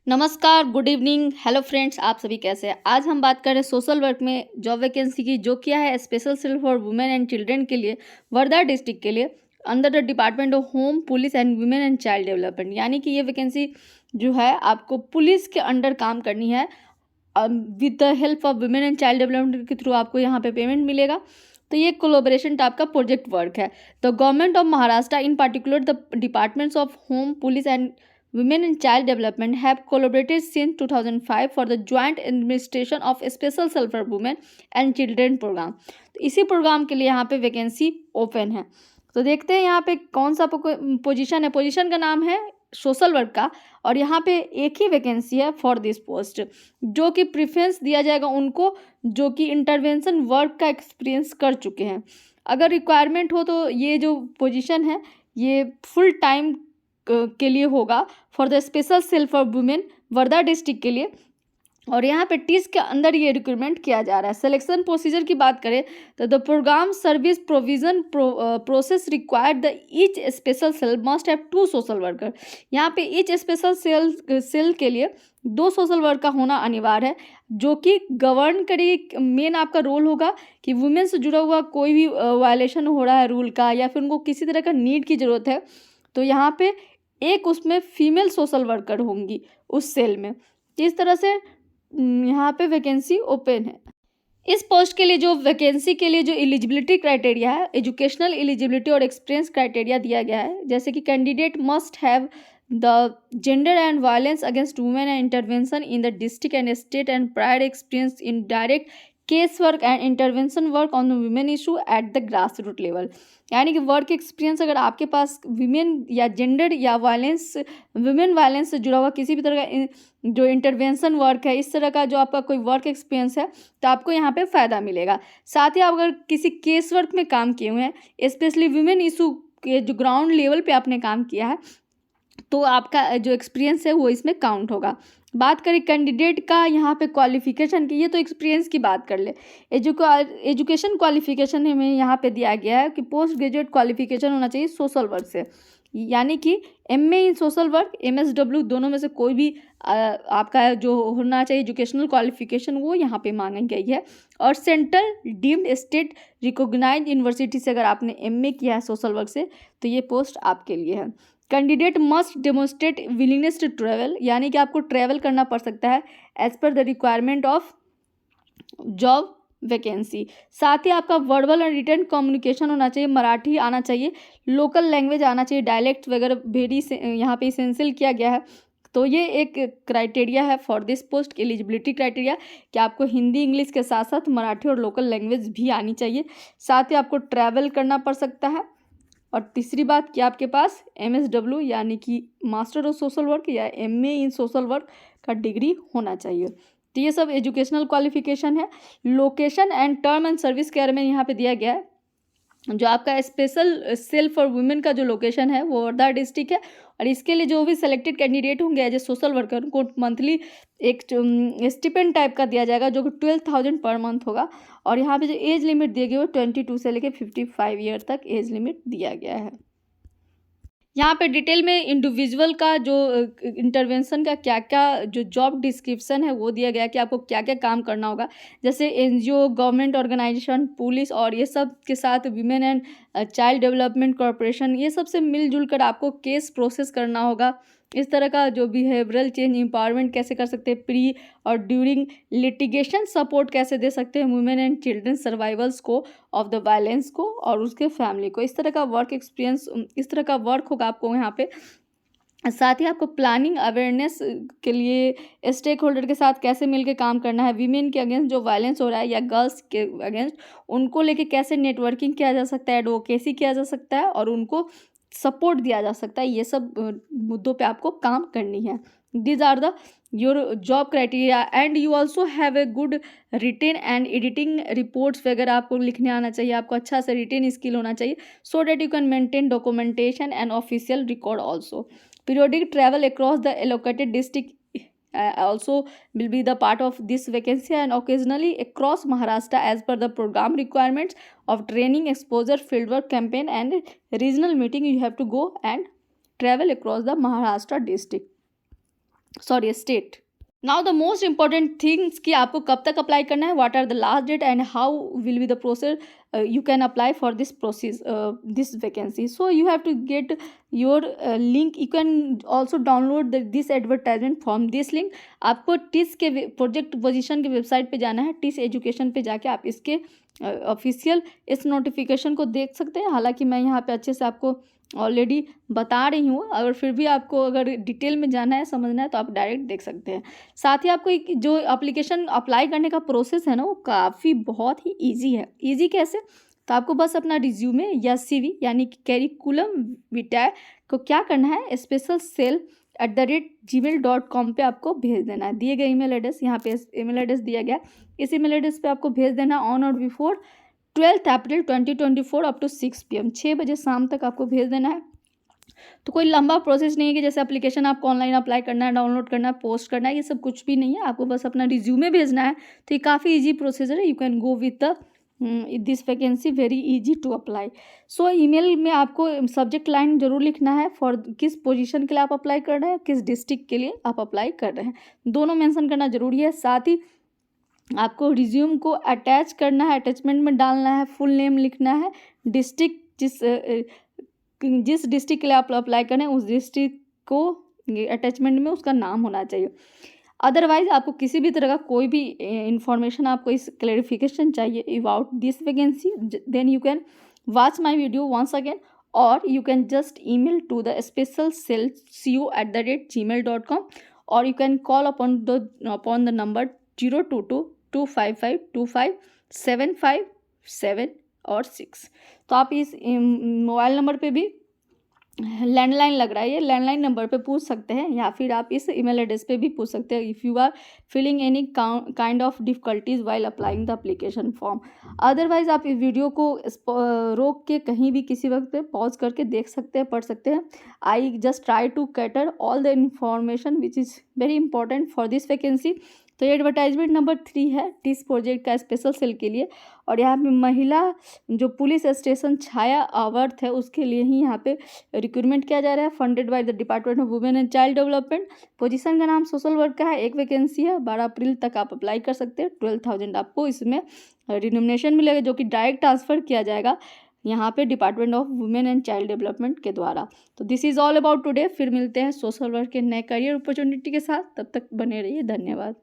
नमस्कार, good evening, hello friends, आप सभी कैसे हैं। आज हम बात कर रहे हैं सोशल वर्क में जॉब वैकेंसी की, जो किया है special cell for women and children के लिए, वर्धा डिस्ट्रिक्ट के लिए, under the department of home police and women and child development. यानी कि ये वैकेंसी जो है आपको पुलिस के अंडर काम करनी है। With the help of women and child development के थ्रू आपको यहाँ पे पेमेंट मिलेगा। तो ये कोलोबरेशन टाइप का प्रोजेक्ट वर्क है। The government of Maharashtra, in particular the departments of home police and Women and Child Development have collaborated since 2005 for the joint administration of Special Cell for Women and Children program। तो इसी programme के लिए यहाँ पे vacancy open है। तो देखते हैं यहाँ पे कौन सा पोजीशन है। पोजीशन का नाम है सोशल वर्क का, और यहाँ पे एक ही वैकेंसी है फॉर दिस पोस्ट, जो कि प्रेफरेंस दिया जाएगा उनको जो कि इंटरवेंशन वर्क का एक्सपीरियंस कर चुके हैं। अगर रिक्वायरमेंट हो तो ये जो पोजीशन है ये फुल टाइम के लिए होगा for the special cell for women Wardha district के लिए, और यहाँ पे टीस के अंदर ये रिक्रूटमेंट किया जा रहा है। सिलेक्शन प्रोसीजर की बात करें तो the programme service provision process required the each special cell must have 2 social worker. यहाँ पे ईच स्पेशल सेल के लिए 2 सोशल वर्क का होना अनिवार्य है, जो कि गवर्न करेगी। मेन आपका रोल होगा कि वुमेन से जुड़ा हुआ कोई भी वायलेशन हो रहा है रूल का, या फिर उनको किसी तरह का नीड की ज़रूरत है, तो यहाँ पे एक उसमें फीमेल सोशल वर्कर होंगी उस सेल में। इस तरह से यहाँ पे वैकेंसी ओपन है। इस पोस्ट के लिए जो वैकेंसी के लिए जो एलिजिबिलिटी क्राइटेरिया है, एजुकेशनल एलिजिबिलिटी और एक्सपीरियंस क्राइटेरिया दिया गया है। जैसे कि candidate must have the gender and violence against women and intervention in the district and state and prior experience in direct case work and intervention work on the women issue at the grass root level. यानी कि work experience अगर आपके पास women या gender या violence, women violence से जुड़ा हुआ किसी भी तरह का जो इंटरवेंशन वर्क है, इस तरह का जो आपका कोई वर्क एक्सपीरियंस है, तो आपको यहाँ पे फ़ायदा मिलेगा। साथ ही आप अगर किसी केस वर्क में काम किए हुए हैं, स्पेशली वुमेन इशू के जो ग्राउंड लेवल पे आपने काम किया है, तो आपका जो एक्सपीरियंस है वो इसमें काउंट होगा। बात करें कैंडिडेट का यहाँ पे क्वालिफिकेशन की, ये तो एक्सपीरियंस की बात कर ले। एजुकेशन क्वालिफिकेशन में यहाँ पे दिया गया है कि पोस्ट ग्रेजुएट क्वालिफिकेशन होना चाहिए सोशल वर्क से, यानी कि एमए इन सोशल वर्क, एमएसडब्ल्यू दोनों में से कोई भी आपका जो होना चाहिए एजुकेशनल क्वालिफिकेशन, वो यहाँ पे मांगी गई है। और central deemed state recognised university से अगर आपने एमए किया है सोशल वर्क से, तो ये पोस्ट आपके लिए है। Candidate must demonstrate willingness to travel, यानी कि आपको ट्रैवल करना पड़ सकता है as per the requirement of job vacancy. साथ ही आपका वर्बल और रिटर्न कम्युनिकेशन होना चाहिए, मराठी आना चाहिए, लोकल लैंग्वेज आना चाहिए, डायलेक्ट वगैरह वेरी यहाँ पे इसेंशियल किया गया है। तो ये एक क्राइटेरिया है फॉर दिस पोस्ट की एलिजिबिलिटी क्राइटेरिया, कि आपको हिंदी इंग्लिश के साथ साथ मराठी और लोकल लैंग्वेज भी आनी चाहिए। साथ ही आपको ट्रैवल करना पड़ सकता है। और तीसरी बात कि आपके पास एमएसडब्ल्यू यानी कि मास्टर ऑफ सोशल वर्क या एमए इन सोशल वर्क का डिग्री होना चाहिए। तो ये सब एजुकेशनल क्वालिफिकेशन है। Location and term and service care में यहाँ पे दिया गया है, जो आपका स्पेशल सेल फॉर वुमेन का जो लोकेशन है वो वर्धा डिस्ट्रिक्ट है। और इसके लिए जो भी सेलेक्टेड कैंडिडेट होंगे एज ए सोशल वर्कर, उनको मंथली एक स्टिपेंड टाइप का दिया जाएगा, जो कि 12,000 पर मंथ होगा। और यहाँ पे जो एज लिमिट दिए गए वो 22 से लेकर 55 ईयर तक एज लिमिट दिया गया है। यहाँ पे डिटेल में इंडिविजुअल का जो इंटरवेंशन का क्या क्या जो जॉब डिस्क्रिप्शन है वो दिया गया है कि आपको क्या क्या काम करना होगा। जैसे एनजीओ, गवर्नमेंट ऑर्गेनाइजेशन, पुलिस और ये सब के साथ women and child development corporation, ये सब से मिलजुल कर आपको केस प्रोसेस करना होगा। इस तरह का जो बिहेवियरल चेंज एम्पावरमेंट कैसे कर सकते हैं, प्री और ड्यूरिंग लिटिगेशन सपोर्ट कैसे दे सकते हैं वुमेन एंड चिल्ड्रन सर्वाइवल्स को ऑफ द वायलेंस को और उसके फैमिली को। इस तरह का वर्क एक्सपीरियंस, इस तरह का वर्क होगा आपको यहाँ पे। साथ ही आपको प्लानिंग अवेयरनेस के लिए स्टेक होल्डर के साथ कैसे मिलकर काम करना है, वीमेन के अगेंस्ट जो वायलेंस हो रहा है या गर्ल्स के अगेंस्ट, उनको लेके कैसे नेटवर्किंग किया जा सकता है, एडवोकेसी किया जा सकता है और उनको सपोर्ट दिया जा सकता है। ये सब मुद्दों पे आपको काम करनी है। These are the your job criteria and you also have a good written and editing reports वगैरह आपको लिखने आना चाहिए। आपको अच्छा से रिटेन स्किल होना चाहिए, so that you can maintain documentation and official record also. Periodic travel across the allocated district also will be the part of this vacancy and occasionally across Maharashtra as per the program requirements of training, exposure, fieldwork campaign and regional meeting. You have to go and travel across the Maharashtra district. State. Now the most important things कि आपको कब तक apply करना है, what are the last date and how will be the process you can apply for this process, this vacancy. So you have to get your link. You can also download this advertisement from this link. आपको TISS के project position के website पे जाना है, TISS education पे जाके आप इसके ऑफिशियल इस नोटिफिकेशन को देख सकते हैं। हालांकि मैं यहाँ पे अच्छे से आपको ऑलरेडी बता रही हूँ, अगर फिर भी आपको अगर डिटेल में जाना है, समझना है, तो आप डायरेक्ट देख सकते हैं। साथ ही आपको एक जो एप्लीकेशन अप्लाई करने का प्रोसेस है ना, वो काफ़ी बहुत ही ईजी है। ईजी कैसे? तो आपको बस अपना रिज्यूमे या CV यानी कि कैरिकुलम विटाe को क्या करना है, specialcell@gmail.com पे आपको भेज देना है। दिए गए ईमेल एड्रेस, यहाँ पे ईमेल एड्रेस दिया गया, इस ईमेल एड्रेस पे आपको भेज देना ऑन और before 12 April 2024 up to 6 PM, 6 बजे शाम तक आपको भेज देना है। तो कोई लंबा प्रोसेस नहीं है कि जैसे एप्लीकेशन आपको ऑनलाइन अप्लाई करना है, डाउनलोड करना है, पोस्ट करना है, ये सब कुछ भी नहीं है। आपको बस अपना रिज्यूमे भेजना है। तो ये काफ़ी ईजी प्रोसीजर है। You can go with the this vacancy, very easy to apply. So email में आपको सब्जेक्ट लाइन जरूर लिखना है, फॉर किस पोजीशन के लिए आप अप्लाई कर रहे हैं, किस डिस्ट्रिक्ट के लिए आप अप्लाई कर रहे हैं, दोनों मेंशन करना जरूरी है। साथ ही आपको रिज्यूम को अटैच करना है, अटैचमेंट में डालना है, फुल नेम लिखना है, डिस्ट्रिक्ट जिस डिस्ट्रिक्ट के लिए आप अप्लाई करें उस डिस्ट्रिक्ट को अटैचमेंट में उसका नाम होना चाहिए। अदरवाइज आपको किसी भी तरह का कोई भी इंफॉर्मेशन, आपको इस क्लैरिफिकेशन चाहिए about this vacancy, then you can watch my video once again, और you can just email to the specialcellcu@gmail.com, or you can call upon the number 022252575 और 6। तो आप इस मोबाइल नंबर पे भी, लैंडलाइन लग रहा है, ये लैंडलाइन नंबर पे पूछ सकते हैं, या फिर आप इस ईमेल एड्रेस पे भी पूछ सकते हैं if you are feeling any kind of difficulties while applying the application form. Otherwise आप इस वीडियो को रोक के कहीं भी किसी वक्त पे पॉज करके देख सकते हैं, पढ़ सकते हैं। I just try to cater all the information which is very important for this vacancy. तो ये एडवर्टाइजमेंट नंबर 3 है टिस प्रोजेक्ट का स्पेशल सेल के लिए, और यहाँ पे महिला जो पुलिस स्टेशन छाया आवर्त है उसके लिए ही यहाँ पे रिक्रूटमेंट किया जा रहा है, funded by the department of women and child development. Position का नाम सोशल वर्क का है, एक वैकेंसी है, 12 अप्रैल तक आप अप्लाई कर सकते हैं। 12,000 आपको इसमें रिनोमिनेशन मिलेगा, जो कि डायरेक्ट ट्रांसफ़र किया जाएगा यहाँ पे department of women and child development के द्वारा। तो this is all about today. फिर मिलते हैं सोशल वर्क के नए करियर अपॉर्चुनिटी के साथ, तब तक बने रहिए। धन्यवाद।